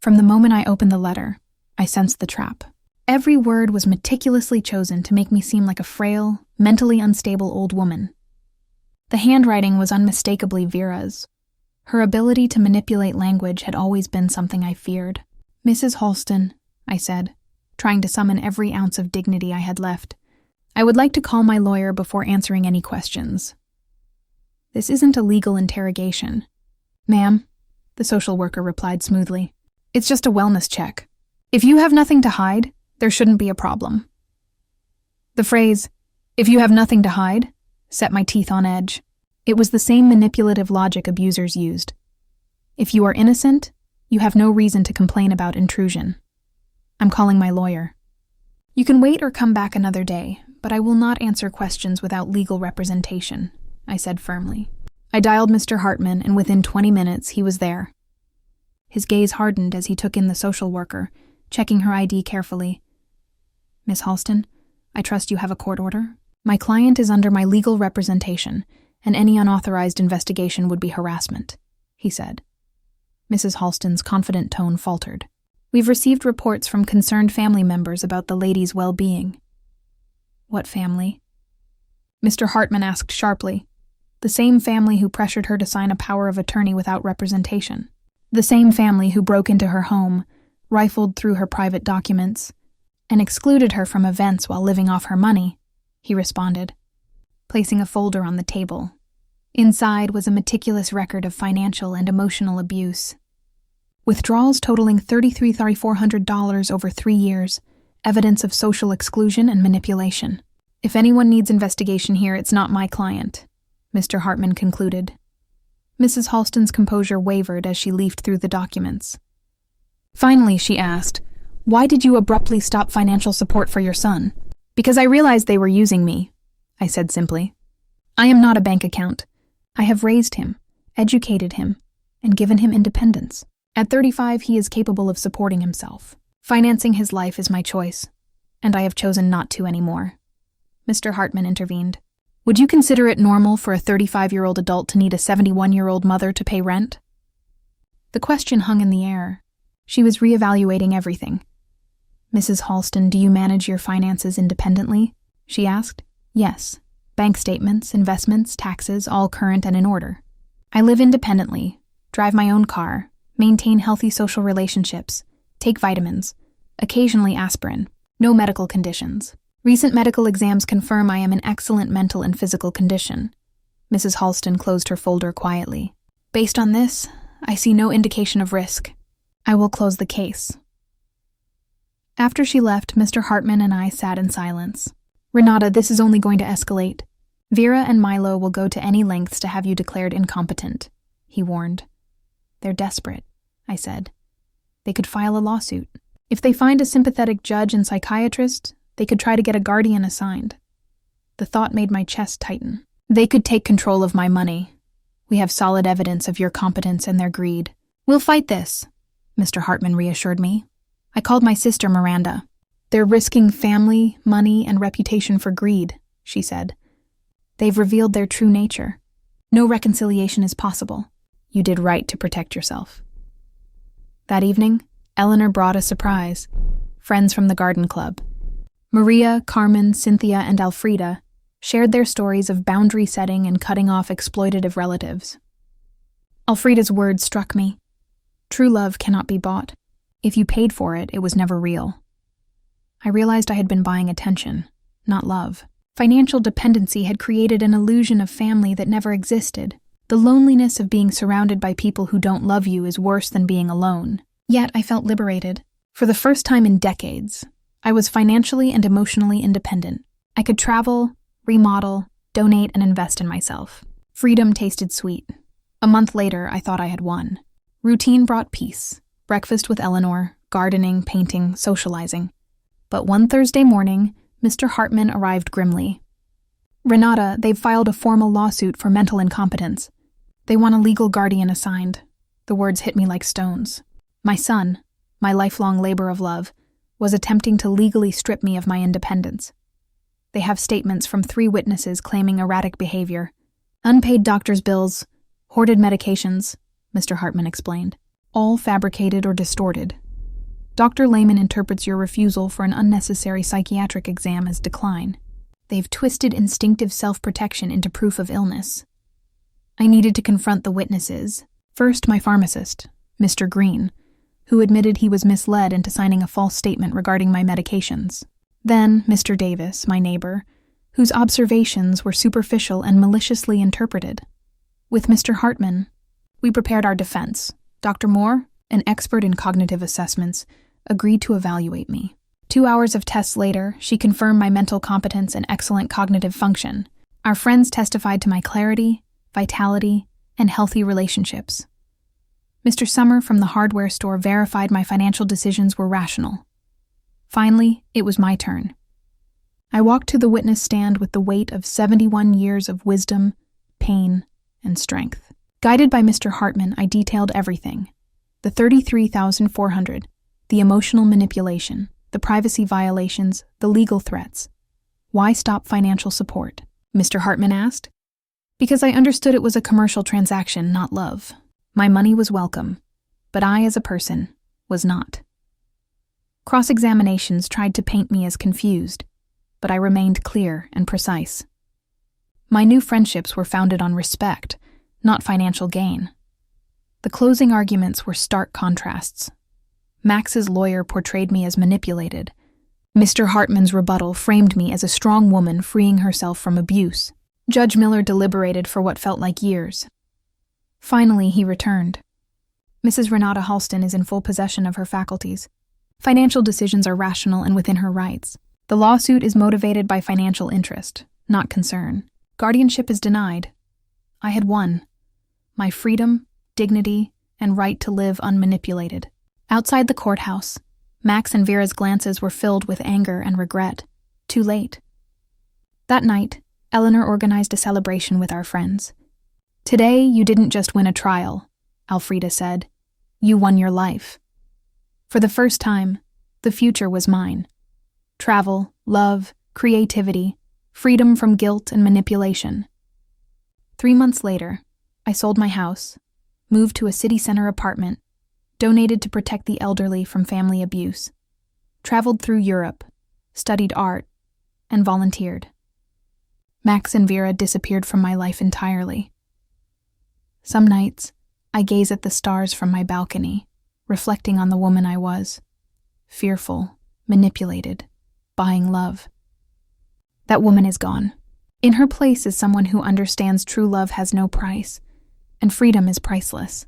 From the moment I opened the letter, I sensed the trap. Every word was meticulously chosen to make me seem like a frail, mentally unstable old woman. The handwriting was unmistakably Vera's. Her ability to manipulate language had always been something I feared. "Mrs. Halston," I said, trying to summon every ounce of dignity I had left, "I would like to call my lawyer before answering any questions." "This isn't a legal interrogation." "Ma'am," the social worker replied smoothly, "it's just a wellness check. If you have nothing to hide, there shouldn't be a problem." The phrase, "if you have nothing to hide," set my teeth on edge. It was the same manipulative logic abusers used. If you are innocent, you have no reason to complain about intrusion. "I'm calling my lawyer." "You can wait or come back another day, but I will not answer questions without legal representation," I said firmly. I dialed Mr. Hartman, and within 20 minutes he was there. His gaze hardened as he took in the social worker, checking her ID carefully. "Miss Halston, I trust you have a court order? My client is under my legal representation, and any unauthorized investigation would be harassment," he said. Mrs. Halston's confident tone faltered. "We've received reports from concerned family members about the lady's well-being." "What family?" Mr. Hartman asked sharply. "The same family who pressured her to sign a power of attorney without representation. The same family who broke into her home, rifled through her private documents, and excluded her from events while living off her money," he responded, placing a folder on the table. Inside was a meticulous record of financial and emotional abuse. Withdrawals totaling $3,400 over 3 years, evidence of social exclusion and manipulation. "If anyone needs investigation here, it's not my client," Mr. Hartman concluded. Mrs. Halston's composure wavered as she leafed through the documents. Finally, she asked, "Why did you abruptly stop financial support for your son?" "Because I realized they were using me," I said simply. "I am not a bank account. I have raised him, educated him, and given him independence. At 35, he is capable of supporting himself. Financing his life is my choice, and I have chosen not to anymore." Mr. Hartman intervened. "Would you consider it normal for a 35-year-old adult to need a 71-year-old mother to pay rent?" The question hung in the air. She was reevaluating everything. "Mrs. Halston, do you manage your finances independently?" she asked. "Yes. Bank statements, investments, taxes, all current and in order. I live independently, drive my own car, maintain healthy social relationships, take vitamins, occasionally aspirin, no medical conditions. Recent medical exams confirm I am in excellent mental and physical condition." Mrs. Halston closed her folder quietly. "Based on this, I see no indication of risk. I will close the case." After she left, Mr. Hartman and I sat in silence. "Renata, this is only going to escalate. Vera and Milo will go to any lengths to have you declared incompetent," he warned. "They're desperate," I said. "They could file a lawsuit. If they find a sympathetic judge and psychiatrist, they could try to get a guardian assigned." The thought made my chest tighten. "They could take control of my money. We have solid evidence of your competence and their greed. We'll fight this," Mr. Hartman reassured me. I called my sister Miranda. "They're risking family, money, and reputation for greed," she said. "They've revealed their true nature. No reconciliation is possible. You did right to protect yourself." That evening, Eleanor brought a surprise. Friends from the garden club. Maria, Carmen, Cynthia, and Alfreda shared their stories of boundary setting and cutting off exploitative relatives. Alfreda's words struck me. True love cannot be bought. If you paid for it, it was never real. I realized I had been buying attention, not love. Financial dependency had created an illusion of family that never existed. The loneliness of being surrounded by people who don't love you is worse than being alone. Yet I felt liberated. For the first time in decades, I was financially and emotionally independent. I could travel, remodel, donate, and invest in myself. Freedom tasted sweet. A month later, I thought I had won. Routine brought peace. Breakfast with Eleanor, gardening, painting, socializing. But one Thursday morning, Mr. Hartman arrived grimly. "Renata, they've filed a formal lawsuit for mental incompetence. They want a legal guardian assigned." The words hit me like stones. My son, my lifelong labor of love, was attempting to legally strip me of my independence. They have statements from 3 witnesses claiming erratic behavior, unpaid doctor's bills, hoarded medications, Mr. Hartman explained. all fabricated or distorted. Dr. Lehman interprets your refusal for an unnecessary psychiatric exam as decline. They've twisted instinctive self-protection into proof of illness. I needed to confront the witnesses. First, my pharmacist, Mr. Green, who admitted he was misled into signing a false statement regarding my medications. Then, Mr. Davis, my neighbor, whose observations were superficial and maliciously interpreted. With Mr. Hartman, we prepared our defense. Dr. Moore, an expert in cognitive assessments, agreed to evaluate me. 2 hours of tests later, she confirmed my mental competence and excellent cognitive function. Our friends testified to my clarity, vitality, and healthy relationships. Mr. Summer from the hardware store verified my financial decisions were rational. Finally, it was my turn. I walked to the witness stand with the weight of 71 years of wisdom, pain, and strength. Guided by Mr. Hartman, I detailed everything. The $33,400, the emotional manipulation, the privacy violations, the legal threats. Why stop financial support? Mr. Hartman asked. Because I understood it was a commercial transaction, not love. My money was welcome, but I, as a person, was not. Cross-examinations tried to paint me as confused, but I remained clear and precise. My new friendships were founded on respect, not financial gain. The closing arguments were stark contrasts. Max's lawyer portrayed me as manipulated. Mr. Hartman's rebuttal framed me as a strong woman freeing herself from abuse. Judge Miller deliberated for what felt like years. Finally, he returned. Mrs. Renata Halston is in full possession of her faculties. Financial decisions are rational and within her rights. The lawsuit is motivated by financial interest, not concern. Guardianship is denied. I had won. My freedom, dignity, and right to live unmanipulated. Outside the courthouse, Max and Vera's glances were filled with anger and regret. Too late. That night, Eleanor organized a celebration with our friends. Today, you didn't just win a trial, Alfreda said. You won your life. For the first time, the future was mine. Travel, love, creativity, freedom from guilt and manipulation. 3 months later, I sold my house, moved to a city center apartment, donated to protect the elderly from family abuse, traveled through Europe, studied art, and volunteered. Max and Vera disappeared from my life entirely. Some nights, I gaze at the stars from my balcony, reflecting on the woman I was, fearful, manipulated, buying love. That woman is gone. In her place is someone who understands true love has no price, and freedom is priceless.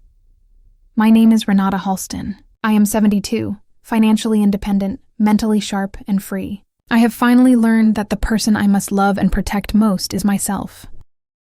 My name is Renata Halston. I am 72, financially independent, mentally sharp, and free. I have finally learned that the person I must love and protect most is myself.